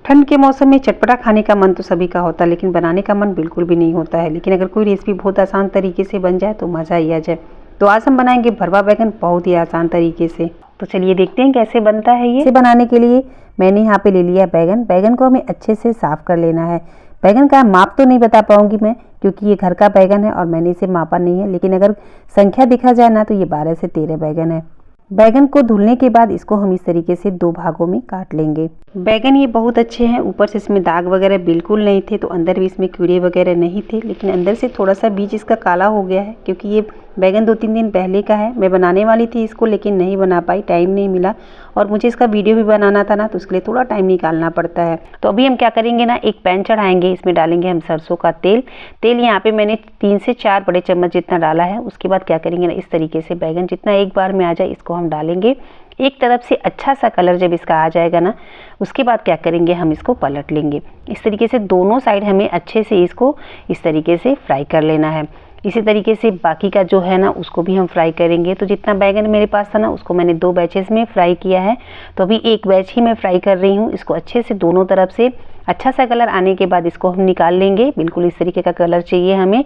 ठंड के मौसम में चटपटा खाने का मन तो सभी का होता है, लेकिन बनाने का मन बिल्कुल भी नहीं होता है। लेकिन अगर कोई रेसिपी बहुत आसान तरीके से बन जाए तो मज़ा ही आ जाए। तो आज हम बनाएंगे भरवा बैगन बहुत ही आसान तरीके से। तो चलिए देखते हैं कैसे बनता है ये। इसे बनाने के लिए मैंने यहाँ पे ले लिया बैगन। बैगन को हमें अच्छे से साफ़ कर लेना है। बैगन का माप तो नहीं बता पाऊंगी मैं, क्योंकि ये घर का बैगन है और मैंने इसे मापा नहीं है। लेकिन अगर संख्या दिखा जाए ना तो ये 12 से 13 बैगन है। बैगन को धुलने के बाद इसको हम इस तरीके से 2 भागों में काट लेंगे। बैगन ये बहुत अच्छे हैं, ऊपर से इसमें दाग वगैरह बिल्कुल नहीं थे, तो अंदर भी इसमें कीड़े वगैरह नहीं थे। लेकिन अंदर से थोड़ा सा बीज इसका काला हो गया है, क्योंकि ये बैगन 2-3 दिन पहले का है। मैं बनाने वाली थी इसको, लेकिन नहीं बना पाई, टाइम नहीं मिला। और मुझे इसका वीडियो भी बनाना था ना, तो उसके लिए थोड़ा टाइम निकालना पड़ता है। तो अभी हम क्या करेंगे ना, एक पैन चढ़ाएंगे, इसमें डालेंगे हम सरसों का तेल। तेल यहाँ पे मैंने 3 से 4 बड़े चम्मच जितना डाला है। उसके बाद क्या करेंगे ना, इस तरीके से बैगन जितना एक बार में आ जाए इसको हम डालेंगे। एक तरफ से अच्छा सा कलर जब इसका आ जाएगा ना, उसके बाद क्या करेंगे, हम इसको पलट लेंगे। इस तरीके से दोनों साइड हमें अच्छे से इसको इस तरीके से फ्राई कर लेना है। इसी तरीके से बाकी का जो है ना उसको भी हम फ्राई करेंगे। तो जितना बैगन मेरे पास था ना उसको मैंने 2 बैचेस में फ्राई किया है। तो अभी एक बैच ही मैं फ्राई कर रही हूँ। इसको अच्छे से दोनों तरफ से अच्छा सा कलर आने के बाद इसको हम निकाल लेंगे। बिल्कुल इस तरीके का कलर चाहिए हमें।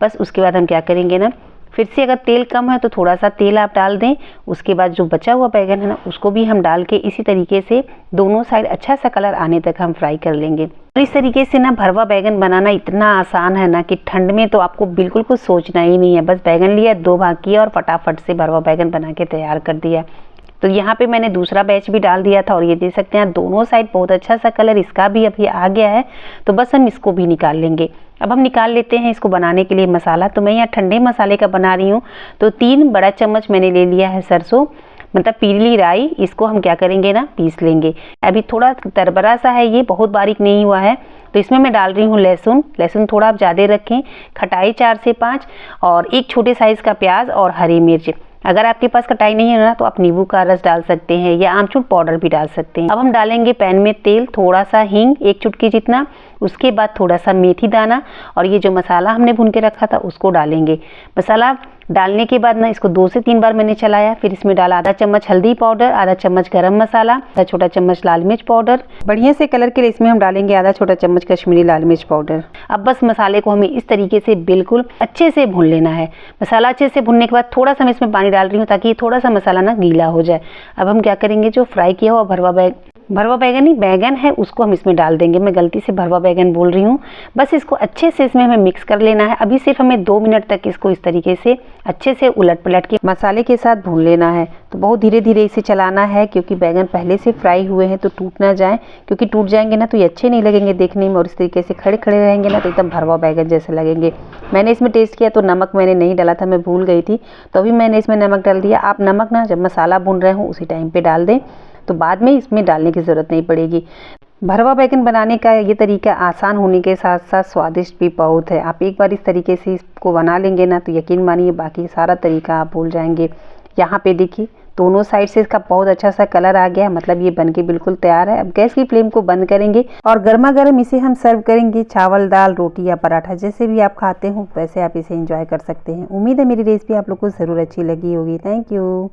बस उसके बाद हम क्या करेंगे ना, फिर से अगर तेल कम है तो थोड़ा सा तेल आप डाल दें। उसके बाद जो बचा हुआ बैगन है ना उसको भी हम डाल के इसी तरीके से दोनों साइड अच्छा सा कलर आने तक हम फ्राई कर लेंगे। और इस तरीके से ना भरवा बैगन बनाना इतना आसान है ना कि ठंड में तो आपको बिल्कुल कुछ सोचना ही नहीं है। बस बैगन लिया, 2 भाग किया और फटाफट से भरवा बैगन बना के तैयार कर दिया। तो यहाँ पे मैंने दूसरा बैच भी डाल दिया था और ये देख सकते हैं दोनों साइड बहुत अच्छा सा कलर इसका भी अभी आ गया है। तो बस हम इसको भी निकाल लेंगे। अब हम निकाल लेते हैं इसको बनाने के लिए मसाला। तो मैं यहाँ ठंडे मसाले का बना रही हूँ। तो 3 बड़ा चम्मच मैंने ले लिया है सरसों, मतलब पीली राई। इसको हम क्या करेंगे ना, पीस लेंगे। अभी थोड़ा तरबरा सा है, ये बहुत बारीक नहीं हुआ है। तो इसमें मैं डाल रही हूँ लहसुन। लहसुन थोड़ा आप ज़्यादा रखें। खटाई 4 से 5 और एक छोटे साइज़ का प्याज और हरी मिर्च। अगर आपके पास खटाई नहीं है ना तो आप नींबू का रस डाल सकते हैं या आमचूर पाउडर भी डाल सकते हैं। अब हम डालेंगे पैन में तेल, थोड़ा सा हींग 1 चुटकी जितना, उसके बाद थोड़ा सा मेथी दाना और ये जो मसाला हमने भून के रखा था उसको डालेंगे। मसाला डालने के बाद ना इसको 2 से 3 बार मैंने चलाया। फिर इसमें डाला आधा चम्मच हल्दी पाउडर, आधा चम्मच गरम मसाला, आधा छोटा चम्मच लाल मिर्च पाउडर। बढ़िया से कलर के लिए इसमें हम डालेंगे आधा छोटा चम्मच कश्मीरी लाल मिर्च पाउडर। अब बस मसाले को हमें इस तरीके से बिल्कुल अच्छे से भून लेना है। मसाला अच्छे से भुनने के बाद थोड़ा सा मैं इसमें पानी डाल रही हूँ ताकि थोड़ा सा मसाला ना गीला हो जाए। अब हम क्या करेंगे, जो फ्राई किया हुआ भरवा बैगन ही बैगन है उसको हम इसमें डाल देंगे। मैं गलती से भरवा बैगन बोल रही हूँ। बस इसको अच्छे से इसमें हमें मिक्स कर लेना है। अभी सिर्फ हमें 2 मिनट तक इसको इस तरीके से अच्छे से उलट पलट के मसाले के साथ भून लेना है। तो बहुत धीरे धीरे इसे चलाना है, क्योंकि बैगन पहले से फ्राई हुए हैं तो टूट ना जाए, क्योंकि टूट जाएंगे ना तो ये अच्छे नहीं लगेंगे देखने में। और इस तरीके से खड़े खड़े रहेंगे ना तो एकदम भरवा बैगन जैसे लगेंगे। मैंने इसमें टेस्ट किया तो नमक मैंने नहीं डाला था, मैं भूल गई थी। तो अभी मैंने इसमें नमक डाल दिया। आप नमक ना जब मसाला भून रहे हो उसी टाइम पे डाल दें, तो बाद में इसमें डालने की ज़रूरत नहीं पड़ेगी। भरवा बैगन बनाने का ये तरीका आसान होने के साथ साथ स्वादिष्ट भी बहुत है। आप एक बार इस तरीके से इसको बना लेंगे ना तो यकीन मानिए बाकी सारा तरीका आप भूल जाएंगे। यहाँ पे देखिए दोनों साइड से इसका बहुत अच्छा सा कलर आ गया, मतलब ये बनके बिल्कुल तैयार है। अब गैस की फ्लेम को बंद करेंगे और गर्मा गर्म इसे हम सर्व करेंगे। चावल, दाल, रोटी या पराठा जैसे भी आप खाते हो वैसे आप इसे एंजॉय कर सकते हैं। उम्मीद है मेरी रेसिपी आप लोग को ज़रूर अच्छी लगी होगी। Thank you.